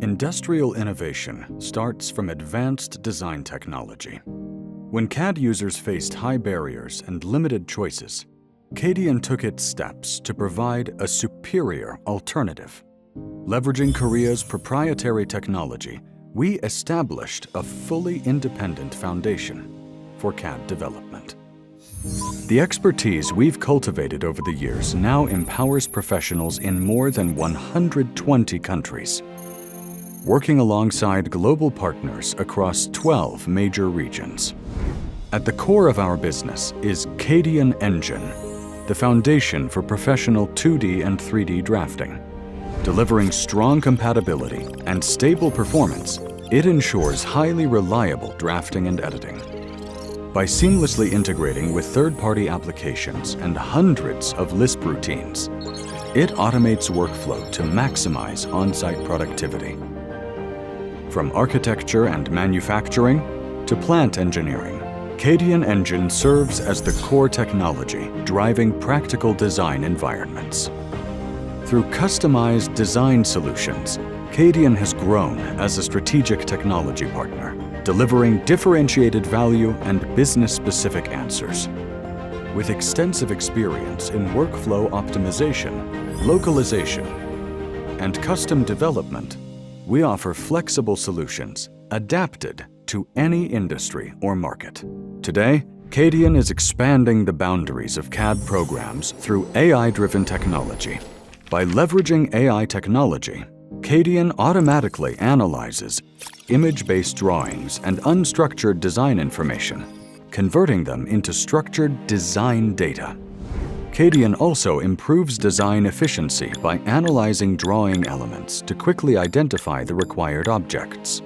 Industrial innovation starts from advanced design technology. When CAD users faced high barriers and limited choices, CADian took its steps to provide a superior alternative. Leveraging Korea's proprietary technology, we established a fully independent foundation for CAD development. The expertise we've cultivated over the years now empowers professionals in more than 120 countries, working alongside global partners across 12 major regions. At the core of our business is CADian Engine, the foundation for professional 2D and 3D drafting. Delivering strong compatibility and stable performance, it ensures highly reliable drafting and editing. By seamlessly integrating with third-party applications and hundreds of Lisp routines, it automates workflow to maximize on-site productivity. From architecture and manufacturing to plant engineering, CADian Engine serves as the core technology driving practical design environments. Through customized design solutions, CADian has grown as a strategic technology partner, delivering differentiated value and business-specific answers. With extensive experience in workflow optimization, localization, and custom development, we offer flexible solutions adapted to any industry or market. Today, CADian is expanding the boundaries of CAD programs through AI-driven technology. By leveraging AI technology, CADian automatically analyzes image-based drawings and unstructured design information, converting them into structured design data. CADian also improves design efficiency by analyzing drawing elements to quickly identify the required objects.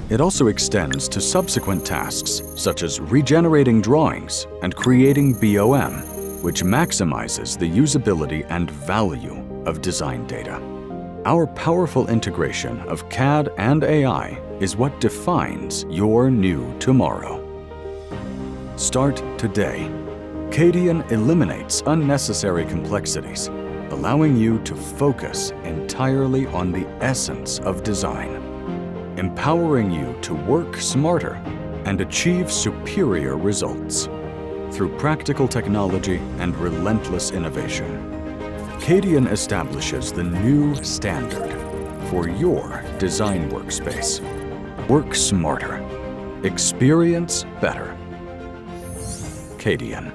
It also extends to subsequent tasks, such as regenerating drawings and creating BOM, which maximizes the usability and value of design data. Our powerful integration of CAD and AI is what defines your new tomorrow. Start today. CADian eliminates unnecessary complexities, allowing you to focus entirely on the essence of design, empowering you to work smarter and achieve superior results. Through practical technology and relentless innovation, CADian establishes the new standard for your design workspace. Work smarter. Experience better. CADian.